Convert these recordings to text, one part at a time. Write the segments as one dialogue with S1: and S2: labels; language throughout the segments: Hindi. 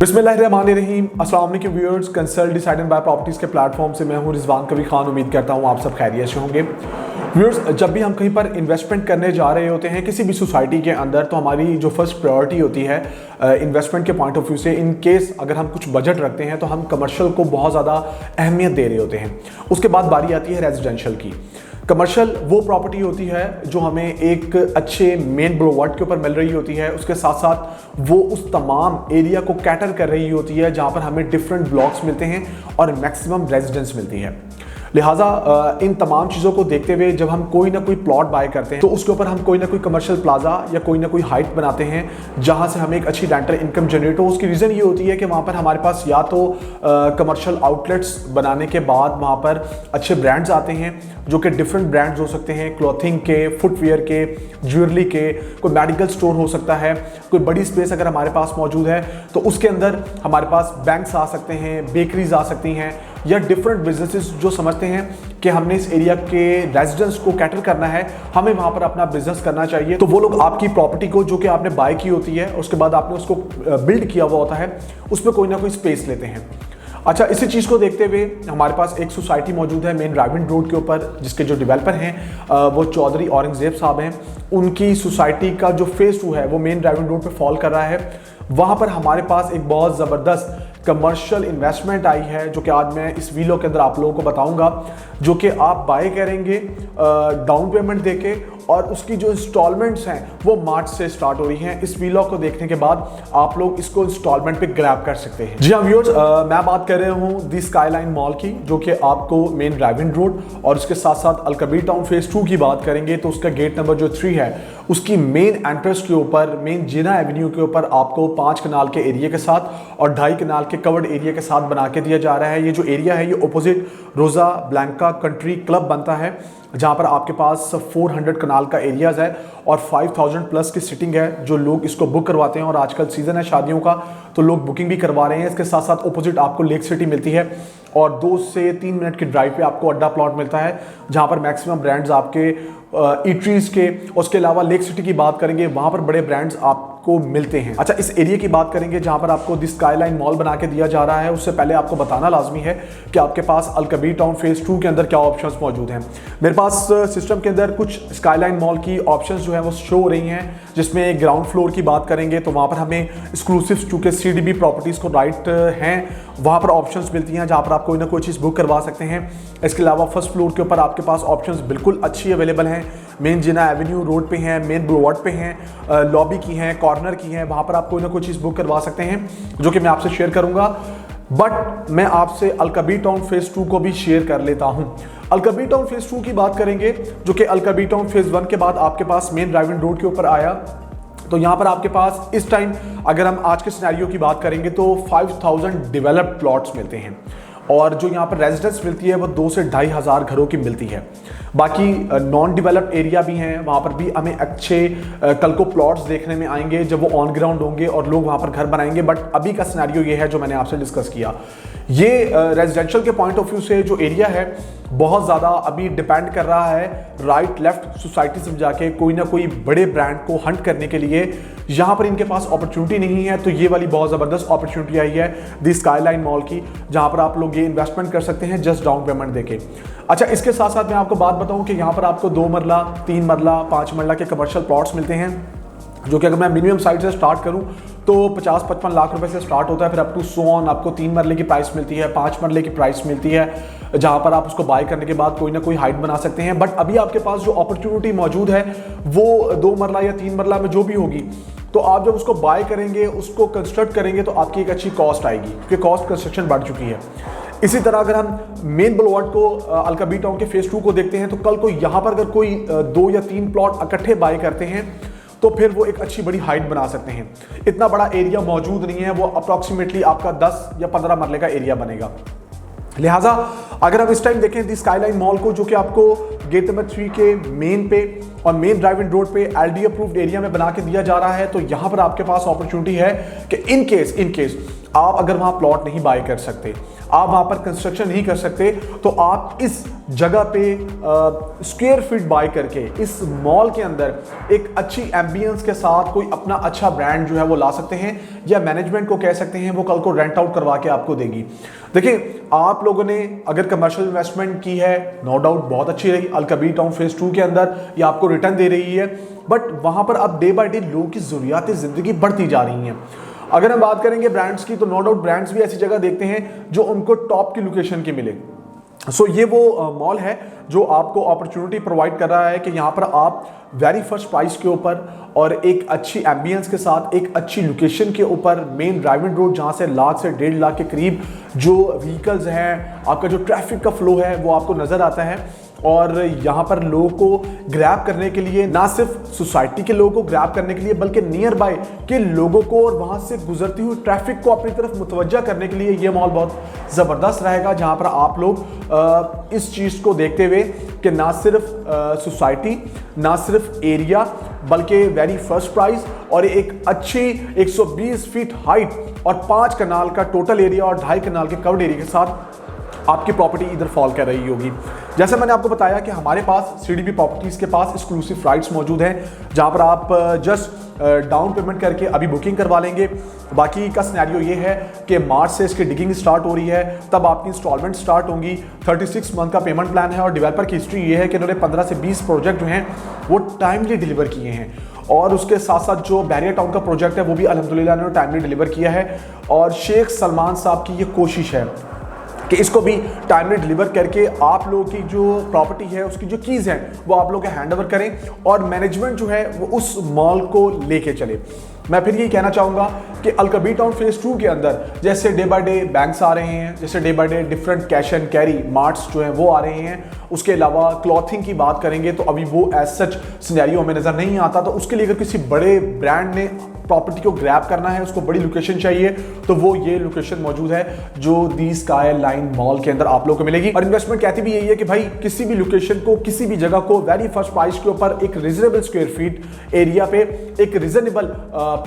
S1: बिस्मिल्लाहिर्रहमानिर्रहीम। अस्सलाम वालेकुम viewers. Consult decide and buy properties के प्लेटफॉर्म से मैं हूं रिजवान कबीर खान। उम्मीद करता हूं आप सब खैरियत से होंगे। व्यूअर्स, जब भी हम कहीं पर इन्वेस्टमेंट करने जा रहे होते हैं किसी भी सोसाइटी के अंदर, तो हमारी जो फर्स्ट प्रायोरिटी होती है इन्वेस्टमेंट के पॉइंट ऑफ व्यू से, इन केस अगर हम कुछ बजट रखते हैं तो हम कमर्शियल को बहुत ज़्यादा अहमियत दे रहे होते हैं। उसके बाद बारी आती है रेजिडेंशियल की। कमर्शियल वो प्रॉपर्टी होती है जो हमें एक अच्छे मेन ब्लोवर्ड के ऊपर मिल रही होती है, उसके साथ साथ वो उस तमाम एरिया को कैटर कर रही होती है जहाँ पर हमें डिफरेंट ब्लॉक्स मिलते हैं और मैक्सिमम रेजिडेंस मिलती है। लिहाजा इन तमाम चीज़ों को देखते हुए जब हम कोई ना कोई प्लॉट बाय करते हैं तो उसके ऊपर हम कोई ना कोई कमर्शियल प्लाजा या कोई ना कोई हाइट बनाते हैं जहां से हमें एक अच्छी रेंटल इनकम जनरेट हो। उसकी रीज़न ये होती है कि वहां पर हमारे पास या तो कमर्शियल आउटलेट्स बनाने के बाद वहां पर अच्छे ब्रांड्स आते हैं जो कि डिफरेंट ब्रांड्स हो सकते हैं, क्लॉथिंग के, फुटवेयर के, ज्वेलरी के, कोई मेडिकल स्टोर हो सकता है, कोई बड़ी स्पेस अगर हमारे पास मौजूद है तो उसके अंदर हमारे पास बैंक्स आ सकते हैं, बेकरीज आ सकती हैं, या डिफरेंट बिजनेसेस जो समझते हैं कि हमने इस एरिया के रेजिडेंट्स को कैटर करना है, हमें वहां पर अपना बिजनेस करना चाहिए। तो वो लोग आपकी प्रॉपर्टी को जो कि आपने बाय की होती है, उसके बाद आपने उसको बिल्ड किया हुआ होता है, उसमें कोई ना कोई स्पेस लेते हैं। अच्छा, इसी चीज़ को देखते हुए हमारे पास एक सोसाइटी मौजूद है मेन ड्राइविंग रोड के ऊपर, जिसके जो डेवलपर हैं वो चौधरी औरंगजेब साहब हैं। उनकी सोसाइटी का जो फेज 2 है वो मेन ड्राइविंग रोड पे फॉल कर रहा है। वहाँ पर हमारे पास एक बहुत ज़बरदस्त कमर्शियल इन्वेस्टमेंट आई है जो कि आज मैं इस वीडियो के अंदर आप लोगों को बताऊंगा, जो कि आप बाय करेंगे डाउन पेमेंट देके, और उसकी जो इंस्टॉलमेंट्स हैं वो मार्च से स्टार्ट हो रही हैं। इस वीडियो को देखने के बाद आप लोग इसको इंस्टॉलमेंट पे ग्रैब कर सकते हैं। जी हाँ व्यूअर्स, मैं बात कर रहा हूँ दी स्काईलाइन मॉल की, जो कि आपको मेन ड्राइविंग रोड और उसके साथ साथ अलकबीर टाउन फेज 2 की बात करेंगे तो उसका गेट नंबर जो 3 है उसकी मेन एंट्रेंस के ऊपर, मेन जिना एवेन्यू के ऊपर आपको 5 कनाल के एरिया के साथ और 2.5 कनाल के कवर्ड एरिया के साथ बना के दिया जा रहा है। ये जो एरिया है ये ऑपोजिट रोजा ब्लैंका कंट्री क्लब बनता है, जहाँ पर आपके पास 400 कनाल का एरियाज है और 5000 प्लस की सिटिंग है। जो लोग इसको बुक करवाते हैं, और आजकल सीजन है शादियों का तो लोग बुकिंग भी करवा रहे हैं। इसके साथ साथ ऑपोजिट आपको लेक सिटी मिलती है और 2 से 3 मिनट की ड्राइव पे आपको अड्डा प्लॉट मिलता है जहाँ पर मैक्सिमम ब्रांड्स आपके ईटरीज के, उसके अलावा लेक सिटी की बात करेंगे वहाँ पर बड़े ब्रांड्स आपको मिलते हैं। अच्छा, इस एरिया की बात करेंगे जहाँ पर आपको दी स्काईलाइन मॉल बना के दिया जा रहा है, उससे पहले आपको बताना लाजमी है कि आपके पास अलकबीर टाउन फेज 2 के अंदर क्या ऑप्शंस मौजूद हैं। मेरे पास सिस्टम के अंदर कुछ स्काईलाइन मॉल की ऑप्शंस जो है वो शो हो रही हैं, जिसमें ग्राउंड फ्लोर की बात करेंगे तो वहाँ पर हमें एक्सक्लूसिव चूँकि CDB प्रॉपर्टीज़ को राइट हैं, वहाँ पर ऑप्शंस मिलती हैं जहाँ पर आप कोई ना कोई चीज़ बुक करवा सकते हैं। इसके अलावा फर्स्ट फ्लोर के ऊपर आपके पास ऑप्शंस बिल्कुल अच्छी अवेलेबल हैं, मेन जिना एवेन्यू रोड पे हैं, मेन ब्लोवर्ड पे हैं, लॉबी की हैं, कॉर्नर की हैं, वहाँ पर आप कोई ना कोई चीज़ बुक करवा सकते हैं जो कि मैं आपसे शेयर करूँगा। बट मैं आपसे अलकबीर टाउन फेज 2 को भी शेयर कर लेता हूँ। अलकबीर टाउन फेज 2 की बात करेंगे जो कि अलकबीर टाउन फेज 1 के बाद आपके पास मेन ड्राइविंग रोड के ऊपर आया। तो यहाँ पर आपके पास इस टाइम अगर हम आज के सिनेरियो की बात करेंगे तो 5000 डेवलप्ड प्लॉट्स मिलते हैं और जो यहाँ पर रेजिडेंस मिलती है वो 2 से 2500 घरों की मिलती है। बाकी नॉन डेवलप्ड एरिया भी हैं, वहाँ पर भी हमें अच्छे कल को प्लॉट्स देखने में आएंगे जब वो ऑन ग्राउंड होंगे और लोग वहाँ पर घर बनाएंगे। बट अभी का सिनेरियो ये है जो मैंने आपसे डिस्कस किया। ये रेजिडेंशियल के पॉइंट ऑफ व्यू से जो एरिया है बहुत ज़्यादा अभी डिपेंड कर रहा है राइट लेफ्ट सोसाइटी से जाके कोई ना कोई बड़े ब्रांड को हंट करने के लिए। यहाँ पर इनके पास अपॉर्चुनिटी नहीं है, तो ये वाली बहुत ज़बरदस्त अपॉर्चुनिटी आई है दी स्काईलाइन मॉल की, जहाँ पर आप लोग ये इन्वेस्टमेंट कर सकते हैं जस्ट डाउन पेमेंट देके। अच्छा, इसके साथ साथ मैं आपको बात बताऊँ कि यहाँ पर आपको 2 मरला, 3 मरला, 5 मरला के कमर्शियल प्लॉट्स मिलते हैं, जो कि अगर मैं मिनिमम साइड से स्टार्ट करूं तो 50-55 लाख रुपए से स्टार्ट होता है। फिर अप टू सो ऑन आपको 3 मरले की प्राइस मिलती है, 5 मरले की प्राइस मिलती है, जहां पर आप उसको बाय करने के बाद कोई ना कोई हाइट बना सकते हैं। बट अभी आपके पास जो अपॉर्चुनिटी मौजूद है वो 2 मरला या 3 मरला में जो भी होगी, तो आप जब उसको बाय करेंगे, उसको कंस्ट्रक्ट करेंगे तो आपकी एक अच्छी कॉस्ट आएगी, क्योंकि कॉस्ट कंस्ट्रक्शन बढ़ चुकी है। इसी तरह अगर हम मेन ब्लोवर्ड को अलकबीर टाउन के फेज 2 को देखते हैं तो कल को यहाँ पर अगर कोई 2 या 3 प्लॉट इकट्ठे बाय करते हैं तो फिर वो एक अच्छी बड़ी हाइट बना सकते हैं। इतना बड़ा एरिया मौजूद नहीं है, वो अप्रॉक्सीमेटली आपका 10 या 15 मरले का एरिया बनेगा। लिहाजा अगर हम इस टाइम देखें दी स्काईलाइन मॉल को, जो कि आपको गेट नंबर 3 के मेन पे और मेन ड्राइविंग रोड पे LD अप्रूव्ड एरिया में बना के दिया जा रहा है, तो यहाँ पर आपके पास अपॉर्चुनिटी है कि इन केस आप अगर वहाँ प्लॉट नहीं बाय कर सकते, आप वहाँ पर कंस्ट्रक्शन नहीं कर सकते, तो आप इस जगह पे स्क्वायर फीट बाय करके इस मॉल के अंदर एक अच्छी एम्बियंस के साथ कोई अपना अच्छा ब्रांड जो है वो ला सकते हैं, या मैनेजमेंट को कह सकते हैं वो कल को रेंट आउट करवा के आपको देगी। देखिए, आप लोगों ने अगर कमर्शियल इन्वेस्टमेंट की है, नो डाउट बहुत अच्छी रही, अलकबीर टाउन फेज 2 के अंदर ये आपको रिटर्न दे रही है, बट वहाँ पर अब डे बाय डे लोगों की ज़रूरियात ज़िंदगी बढ़ती जा रही हैं। अगर हम बात करेंगे ब्रांड्स की, तो नो डाउट ब्रांड्स भी ऐसी जगह देखते हैं जो उनको टॉप की लोकेशन की मिले। सो ये वो मॉल है जो आपको अपॉर्चुनिटी प्रोवाइड कर रहा है कि यहाँ पर आप वेरी फर्स्ट प्राइस के ऊपर और एक अच्छी एम्बियंस के साथ एक अच्छी लोकेशन के ऊपर मेन ड्राइविंग रोड जहाँ से लाख से 1.5 लाख के करीब जो व्हीकल्स हैं, आपका जो ट्रैफिक का फ्लो है वो आपको नज़र आता है। और यहाँ पर लोगों को ग्रैब करने के लिए, ना सिर्फ सोसाइटी के लोगों को ग्रैब करने के लिए बल्कि नियर बाय के लोगों को और वहाँ से गुजरती हुई ट्रैफिक को अपनी तरफ मुतवज्जा करने के लिए ये मॉल बहुत ज़बरदस्त रहेगा, जहाँ पर आप लोग इस चीज़ को देखते हुए कि ना सिर्फ सोसाइटी, ना सिर्फ एरिया, बल्कि वेरी फर्स्ट प्राइस और एक अच्छी 120 फीट हाइट और 5 कनाल का टोटल एरिया और 2.5 कनाल के कवर्ड एरिया के साथ आपकी प्रॉपर्टी इधर फॉल कर रही होगी। जैसे मैंने आपको बताया कि हमारे पास सीडीपी प्रॉपर्टीज़ के पास एक्सक्लूसिव फ्लाइट्स मौजूद हैं, जहां पर आप जस्ट डाउन पेमेंट करके अभी बुकिंग करवा लेंगे। बाकी का सिनेरियो ये है कि मार्च से इसकी डिगिंग स्टार्ट हो रही है, तब आपकी इंस्टॉलमेंट स्टार्ट होंगी। 36 मंथ का पेमेंट प्लान है और डेवलपर की हिस्ट्री ये है कि उन्होंने 15 से 20 प्रोजेक्ट जो हैं वो टाइमली डिलीवर किए हैं, और उसके साथ साथ जो बैरियर टाउन का प्रोजेक्ट है वो भी अल्हम्दुलिल्लाह उन्होंने टाइमली डिलीवर किया है। और शेख सलमान साहब की ये कोशिश है कि इसको भी टाइमली डिलीवर करके आप लोगों की जो प्रॉपर्टी है उसकी जो कीज़ हैं वो आप लोग हैंड ओवर करें और मैनेजमेंट जो है वो उस मॉल को लेके चले। मैं फिर यही कहना चाहूँगा कि अलकबीर टाउन फेज 2 के अंदर जैसे डे बाय डे बैंक्स आ रहे हैं, जैसे day by day different cash and carry marts जो हैं वो आ रहे हैं, उसके अलावा क्लॉथिंग की बात करेंगे तो अभी वो एज सच सिनेरियो हमें नज़र नहीं आता। तो उसके लिए अगर किसी बड़े ब्रांड ने प्रॉपर्टी को ग्रैब करना है, उसको बड़ी लोकेशन चाहिए, तो वो ये लोकेशन मौजूद है जो दी स्काई लाइन मॉल के अंदर आप लोगों को मिलेगी। और इन्वेस्टमेंट कहती भी यही है कि भाई किसी भी लोकेशन को, किसी भी जगह को वेरी फर्स्ट प्राइस के ऊपर एक रिजनेबल स्क्वायर फीट एरिया पे एक रिजनेबल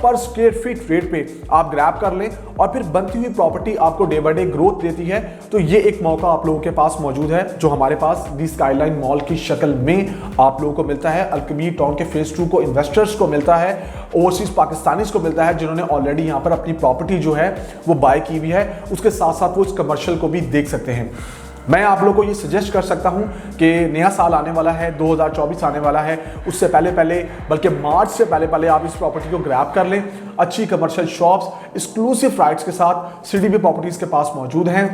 S1: पर स्क्वायर फीट रेट पे आप ग्रैब कर लें और फिर बनती हुई प्रॉपर्टी आपको डे बाय डे ग्रोथ देती है। तो ये एक मौका आप लोगों के पास मौजूद है जो हमारे पास दी स्काईलाइन मॉल की शक्ल में आप लोगों को मिलता है। अलकबीर टाउन के फेज 2 को इन्वेस्टर्स को मिलता है, ओवरसीज पाकिस्तानीज को मिलता है जिन्होंने ऑलरेडी यहाँ पर अपनी प्रॉपर्टी जो है वो बाय की हुई है, उसके साथ साथ वो इस कमर्शियल को भी देख सकते हैं। मैं आप लोगों को ये सजेस्ट कर सकता हूं कि नया साल आने वाला है, 2024 आने वाला है, उससे पहले बल्कि मार्च से पहले आप इस प्रॉपर्टी को ग्रैब कर लें। अच्छी कमर्शियल शॉप्स एक्सक्लूसिव राइट्स के साथ सीडीपी प्रॉपर्टीज़ के पास मौजूद हैं।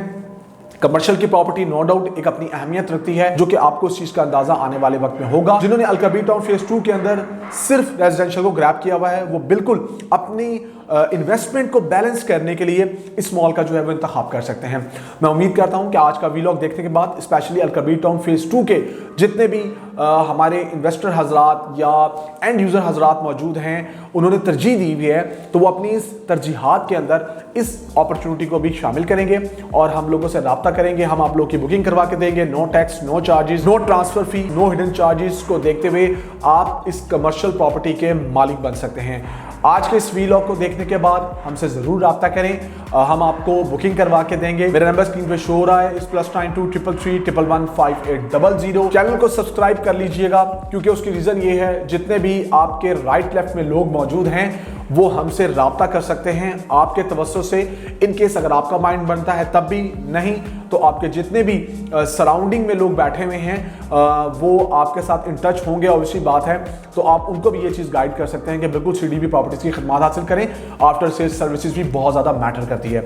S1: कमर्शियल की प्रॉपर्टी नो डाउट एक अपनी अहमियत रखती है जो कि आपको इस चीज का अंदाजा आने वाले वक्त में होगा। जिन्होंने अलकबीर टाउन फेज 2 के अंदर सिर्फ रेजिडेंशियल को ग्रैब किया हुआ है वो बिल्कुल अपनी इन्वेस्टमेंट को बैलेंस करने के लिए इस मॉल का जो है वो इंतखाब कर सकते हैं। मैं उम्मीद करता हूं कि आज का वीलॉग देखने के बाद स्पेशली अलकबीर टाउन फेज 2 के जितने भी हमारे इन्वेस्टर हजरात या एंड यूजर हजरात मौजूद हैं उन्होंने तरजीह दी हुई है, तो वो अपनी इस तरजीहात के अंदर इस अपॉर्चुनिटी को भी शामिल करेंगे और हम लोगों से रब्ता करेंगे। हम आप लोग की बुकिंग करवा के देंगे, no tax, no charges, no transfer fee, no hidden charges को देखते हुए आप इस कमर्शियल प्रॉपर्टी के मालिक बन सकते हैं। आज के इस वीलॉग को देखने के बाद हमसे जरूर रब्ता करें, हम आपको बुकिंग करवा के देंगे। मेरा नंबर स्क्रीन पे शो हो रहा है, इस +92 333 111 5800। चैनल को सब्सक्राइब कर लीजिएगा क्योंकि उसकी रीजन ये है जितने भी आपके राइट लेफ्ट में लोग मौजूद हैं वो हमसे रब्ता कर सकते हैं आपके तवज्जो से। इनकेस अगर आपका माइंड बनता है तब भी, नहीं तो आपके जितने भी सराउंडिंग में लोग बैठे हुए हैं वो आपके साथ इन टच होंगे, ऑब्वियसली बात है, तो आप उनको भी ये चीज़ गाइड कर सकते हैं कि बिल्कुल सीडीपी प्रॉपर्टीज़ की खिदमत हासिल करें। आफ्टर सेल्स सर्विसेज भी बहुत ज़्यादा मैटर करती है।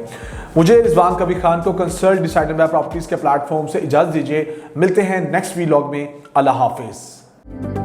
S1: मुझे रिजवान कबीर खान को कंसल्ट डिसाइडेड बाय प्रॉपर्टीज़ के प्लेटफॉर्म से इजाज़त दीजिए। मिलते हैं नेक्स्ट वीलॉग में। अल्लाह हाफिज़।